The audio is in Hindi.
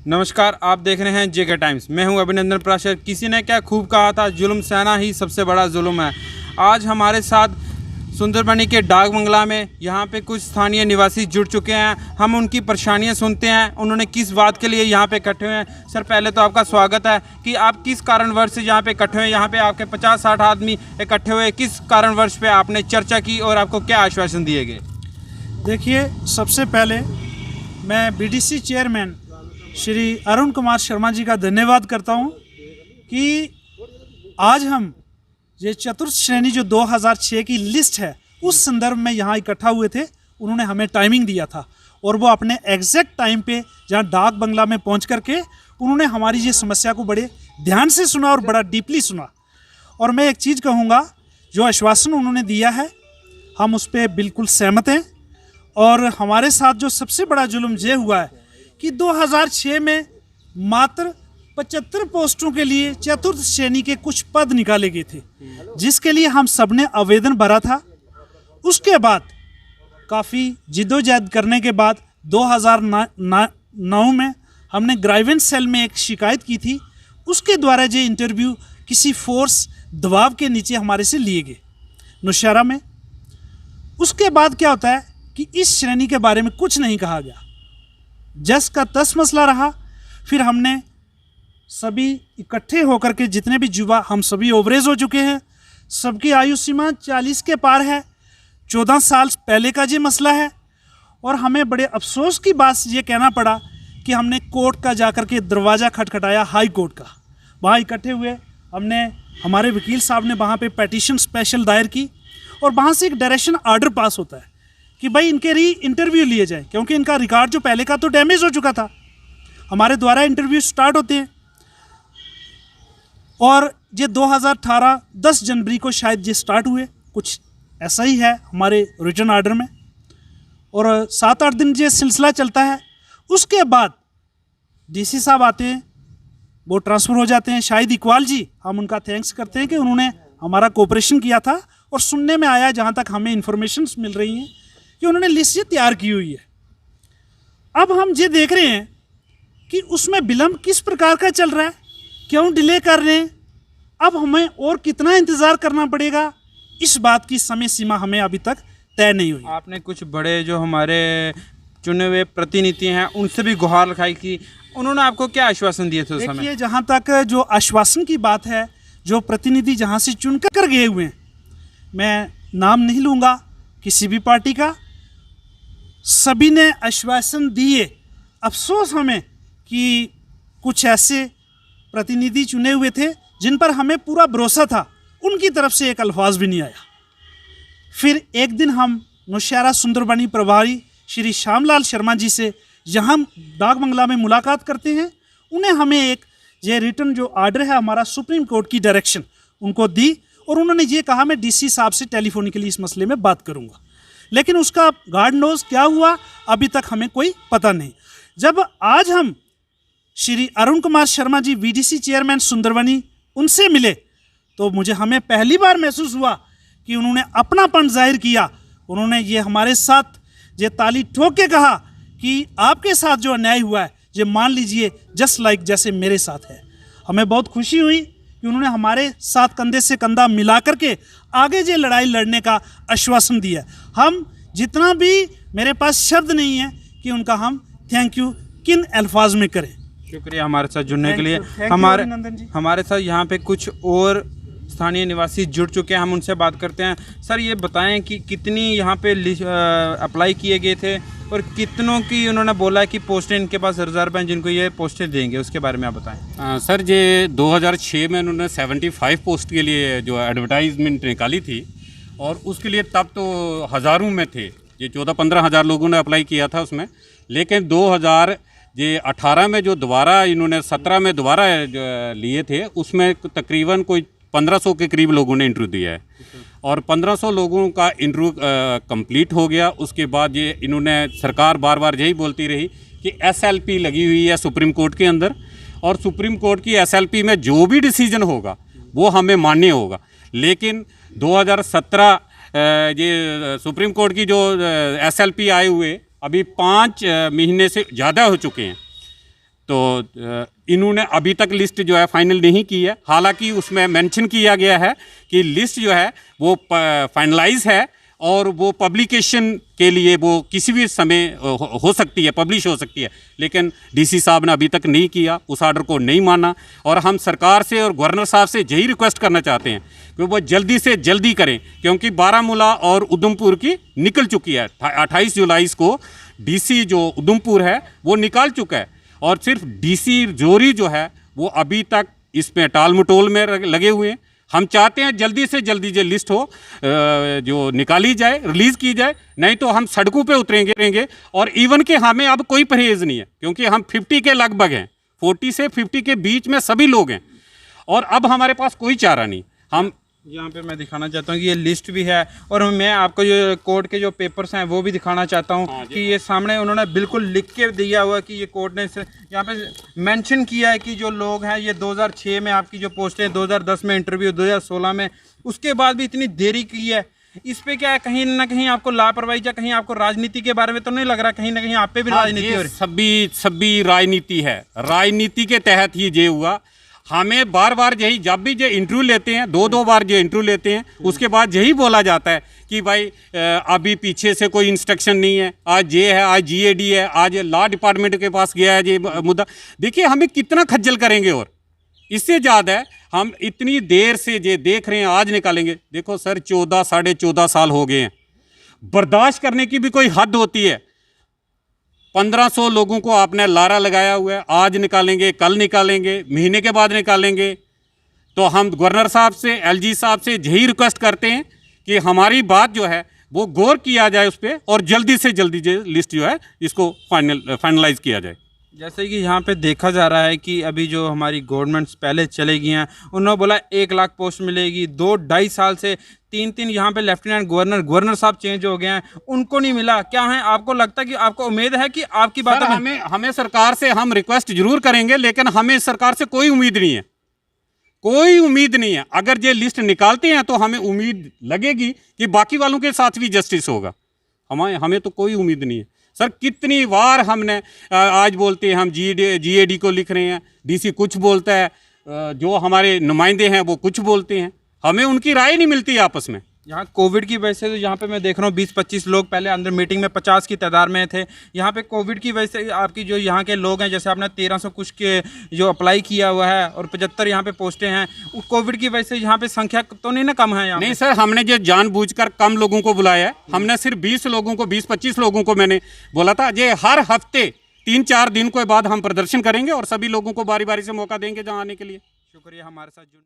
नमस्कार, आप देख रहे हैं जेके टाइम्स। मैं हूं अभिनंदन प्राशर। किसी ने क्या खूब कहा था, जुल्म सहना ही सबसे बड़ा जुल्म है। आज हमारे साथ सुंदरबनी के डाक बंगला में यहाँ पे कुछ स्थानीय निवासी जुड़ चुके हैं। हम उनकी परेशानियाँ सुनते हैं, उन्होंने किस बात के लिए यहाँ पे इकट्ठे हुए हैं। सर, पहले तो आपका स्वागत है कि आप किस कारणवश से यहाँ पे इकट्ठे हुए। यहाँ पे आपके 50-60 आदमी इकट्ठे हुए, किस कारणवश पे आपने चर्चा की और आपको क्या आश्वासन दिए गए? देखिए, सबसे पहले मैं बीडीसी चेयरमैन श्री अरुण कुमार शर्मा जी का धन्यवाद करता हूं कि आज हम ये चतुर्थ श्रेणी जो 2006 की लिस्ट है उस संदर्भ में यहाँ इकट्ठा हुए थे। उन्होंने हमें टाइमिंग दिया था और वो अपने एग्जैक्ट टाइम पे जहाँ डाक बंगला में पहुँच करके उन्होंने हमारी ये समस्या को बड़े ध्यान से सुना और बड़ा डीपली सुना। और मैं एक चीज़ कहूँगा, जो आश्वासन उन्होंने दिया है हम उस पर बिल्कुल सहमत हैं। और हमारे साथ जो सबसे बड़ा जुल्म ये हुआ है कि 2006 में मात्र 75 पोस्टों के लिए चतुर्थ श्रेणी के कुछ पद निकाले गए थे, जिसके लिए हम सबने आवेदन भरा था। उसके बाद काफ़ी जिद्दोजहद करने के बाद 2009 में हमने ग्राइवेंस सेल में एक शिकायत की थी। उसके द्वारा ये इंटरव्यू किसी फोर्स दबाव के नीचे हमारे से लिए गए नौशहरा में। उसके बाद क्या होता है कि इस श्रेणी के बारे में कुछ नहीं कहा गया, जस का तस मसला रहा। फिर हमने सभी इकट्ठे होकर के जितने भी युवा, हम सभी ओवरेज हो चुके हैं, सबकी आयु सीमा 40 के पार है। 14 साल पहले का ये मसला है। और हमें बड़े अफसोस की बात ये कहना पड़ा कि हमने कोर्ट का जाकर के दरवाज़ा खटखटाया, हाई कोर्ट का। वहाँ इकट्ठे हुए, हमने, हमारे वकील साहब ने वहाँ पे पेटिशन स्पेशल दायर की और वहाँ से एक डायरेक्शन आर्डर पास होता है कि भाई इनके री इंटरव्यू लिए जाए, क्योंकि इनका रिकॉर्ड जो पहले का तो डैमेज हो चुका था। हमारे द्वारा इंटरव्यू स्टार्ट होते हैं और ये 2018 10 जनवरी को शायद ये स्टार्ट हुए, कुछ ऐसा ही है हमारे रिटर्न आर्डर में। और 7-8 दिन ये सिलसिला चलता है। उसके बाद डीसी साहब आते हैं, वो ट्रांसफ़र हो जाते हैं। शाहिद इकबाल जी, हम उनका थैंक्स करते हैं कि उन्होंने हमारा कोऑपरेशन किया था। और सुनने में आया, जहाँ तक हमें इंफॉर्मेशन मिल रही हैं, कि उन्होंने लिस्ट ये तैयार की हुई है। अब हम ये देख रहे हैं कि उसमें विलम्ब किस प्रकार का चल रहा है, क्यों डिले कर रहे हैं, अब हमें और कितना इंतज़ार करना पड़ेगा, इस बात की समय सीमा हमें अभी तक तय नहीं हुई। आपने कुछ बड़े जो हमारे चुने हुए प्रतिनिधि हैं उनसे भी गुहार लगाई कि उन्होंने आपको क्या आश्वासन दिए थे उस समय? देखिए, जहाँ तक जो आश्वासन की बात है, जो प्रतिनिधि जहाँ से चुन कर गए हुए हैं, मैं नाम नहीं लूँगा किसी भी पार्टी का, सभी ने आश्वासन दिए। अफसोस हमें कि कुछ ऐसे प्रतिनिधि चुने हुए थे जिन पर हमें पूरा भरोसा था, उनकी तरफ से एक अल्फाज भी नहीं आया। फिर एक दिन हम नौशहरा सुंदरबनी प्रभारी श्री श्यामलाल शर्मा जी से यहाँ डाक बंगला में मुलाकात करते हैं। उन्हें हमें एक ये रिटर्न जो आर्डर है हमारा सुप्रीम कोर्ट की डायरेक्शन उनको दी और उन्होंने ये कहा मैं डीसी साहब से टेलीफोनिकली इस मसले में बात करूँगा। लेकिन उसका गॉड नोज क्या हुआ, अभी तक हमें कोई पता नहीं। जब आज हम श्री अरुण कुमार शर्मा जी, बीडीसी चेयरमैन सुंदरबनी, उनसे मिले तो हमें पहली बार महसूस हुआ कि उन्होंने अपनापन जाहिर किया। उन्होंने ये हमारे साथ ये ताली ठोक के कहा कि आपके साथ जो अन्याय हुआ है ये मान लीजिए जस्ट लाइक जैसे मेरे साथ है। हमें बहुत खुशी हुई कि उन्होंने हमारे साथ कंधे से कंधा मिला करके आगे ये लड़ाई लड़ने का आश्वासन दिया। हम जितना भी, मेरे पास शब्द नहीं है कि उनका हम थैंक यू किन अल्फाज में करें। शुक्रिया हमारे साथ जुड़ने के लिए। अभिनंदन जी। हमारे साथ यहाँ पे कुछ और स्थानीय निवासी जुड़ चुके हैं, हम उनसे बात करते हैं। सर, ये बताएं कि कितनी यहाँ पे अप्लाई किए गए थे और कितनों की उन्होंने बोला कि पोस्टें इनके पास रिजर्व हैं जिनको ये पोस्टें देंगे, उसके बारे में आप बताएं। सर, ये 2006 में उन्होंने 75 पोस्ट के लिए जो एडवर्टाइजमेंट निकाली थी और उसके लिए तब तो हज़ारों में थे, ये 14-15 हज़ार लोगों ने अप्लाई किया था उसमें। लेकिन 2018 में जो दोबारा इन्होंने 17 में दोबारा लिए थे, उसमें तकरीबन कोई 1500 के करीब लोगों ने इंटरव्यू दिया है और 1500 लोगों का इंटरव्यू कंप्लीट हो गया। उसके बाद ये इन्होंने, सरकार बार बार यही बोलती रही कि एसएलपी लगी हुई है सुप्रीम कोर्ट के अंदर और सुप्रीम कोर्ट की एसएलपी में जो भी डिसीजन होगा वो हमें मान्य होगा। लेकिन 2017 ये सुप्रीम कोर्ट की जो एसएलपी आए हुए अभी 5 महीने से ज़्यादा हो चुके हैं तो इन्होंने अभी तक लिस्ट जो है फाइनल नहीं की है। हालांकि उसमें मेंशन किया गया है कि लिस्ट जो है वो फाइनलाइज है और वो पब्लिकेशन के लिए वो किसी भी समय हो सकती है, पब्लिश हो सकती है। लेकिन डीसी साहब ने अभी तक नहीं किया, उस आर्डर को नहीं माना। और हम सरकार से और गवर्नर साहब से यही रिक्वेस्ट करना चाहते हैं कि वो जल्दी से जल्दी करें, क्योंकि बारामूला और उधमपुर की निकल चुकी है। 28 जुलाई को डीसी जो उधमपुर है वो निकाल चुका है, और सिर्फ डीसी जोरी जो है वो अभी तक इसमें टाल मटोल में लगे हुए हैं। हम चाहते हैं जल्दी से जल्दी जो लिस्ट हो जो निकाली जाए, रिलीज़ की जाए, नहीं तो हम सड़कों पे उतरेंगे। और इवन के हमें अब कोई परहेज़ नहीं है, क्योंकि हम 50 के लगभग हैं, 40 से 50 के बीच में सभी लोग हैं, और अब हमारे पास कोई चारा नहीं। हम यहाँ पे मैं दिखाना चाहता हूँ कि ये लिस्ट भी है, और मैं आपको जो कोर्ट के जो पेपर्स हैं वो भी दिखाना चाहता हूँ कि ये सामने उन्होंने बिल्कुल लिख के दिया हुआ है कि ये कोर्ट ने यहाँ पे मेंशन किया है कि जो लोग हैं ये 2006 में आपकी जो पोस्टें, 2010 में इंटरव्यू, 2016 में, उसके बाद भी इतनी देरी की है। इस पे क्या है, कहीं ना कहीं आपको लापरवाही या कहीं आपको राजनीति के बारे में तो नहीं लग रहा, कहीं ना कहीं आप पे भी राजनीति हो रही? सभी राजनीति है, राजनीति के तहत ही ये हुआ। हमें बार बार यही, जब भी जो इंटरव्यू लेते हैं, 2 बार जो इंटरव्यू लेते हैं, उसके बाद यही बोला जाता है कि भाई अभी पीछे से कोई इंस्ट्रक्शन नहीं है, आज ये है, आज जीएडी है, आज लॉ डिपार्टमेंट के पास गया है ये मुद्दा। देखिए हमें कितना खज्जल करेंगे, और इससे ज़्यादा है हम इतनी देर से ये देख रहे हैं, आज निकालेंगे। देखो सर, 14 साढ़े 14 साल हो गए हैं, बर्दाश्त करने की भी कोई हद होती है। 1500 लोगों को आपने लारा लगाया हुआ है, आज निकालेंगे, कल निकालेंगे, महीने के बाद निकालेंगे। तो हम गवर्नर साहब से, एलजी साहब से यही रिक्वेस्ट करते हैं कि हमारी बात जो है वो गौर किया जाए उस पर, और जल्दी से जल्दी लिस्ट जो है इसको फाइनलाइज किया जाए। जैसे कि यहाँ पे देखा जा रहा है कि अभी जो हमारी गवर्नमेंट्स पहले चले गई हैं, उन्होंने बोला 1 लाख पोस्ट मिलेगी, 2-2.5 साल से 3-3 यहाँ पे लेफ्टिनेंट गवर्नर साहब चेंज हो गए हैं, उनको नहीं मिला। क्या है, आपको लगता है कि आपको उम्मीद है कि आपकी बात हमें सरकार से हम रिक्वेस्ट जरूर करेंगे, लेकिन हमें सरकार से कोई उम्मीद नहीं है, कोई उम्मीद नहीं है। अगर ये लिस्ट निकालते हैं तो हमें उम्मीद लगेगी कि बाकी वालों के साथ भी जस्टिस होगा। हमें तो कोई उम्मीद नहीं है। सर कितनी बार हमने आज बोलते हैं हम जीएडी को लिख रहे हैं, डीसी कुछ बोलता है, जो हमारे नुमाइंदे हैं वो कुछ बोलते हैं, हमें उनकी राय नहीं मिलती आपस में। यहाँ कोविड की वजह से तो यहाँ पे मैं देख रहा हूँ 20-25 लोग पहले अंदर मीटिंग में 50 की तादाद में थे। यहाँ पे कोविड की वजह से आपकी जो यहाँ के लोग हैं, जैसे आपने 1300 कुछ के जो अप्लाई किया हुआ है और 75 यहाँ पे पोस्टें हैं, कोविड की वजह से यहाँ पे संख्या तो नहीं ना कम है यहाँ? नहीं सर, हमने जो जानबूझकर कम लोगों को बुलाया है, हमने सिर्फ 20 लोगों को, 20-25 लोगों को मैंने बोला था। ये हर हफ्ते 3-4 दिन के बाद हम प्रदर्शन करेंगे और सभी लोगों को बारी बारी से मौका देंगे जहाँ आने के लिए। शुक्रिया हमारे साथ जुड़ने।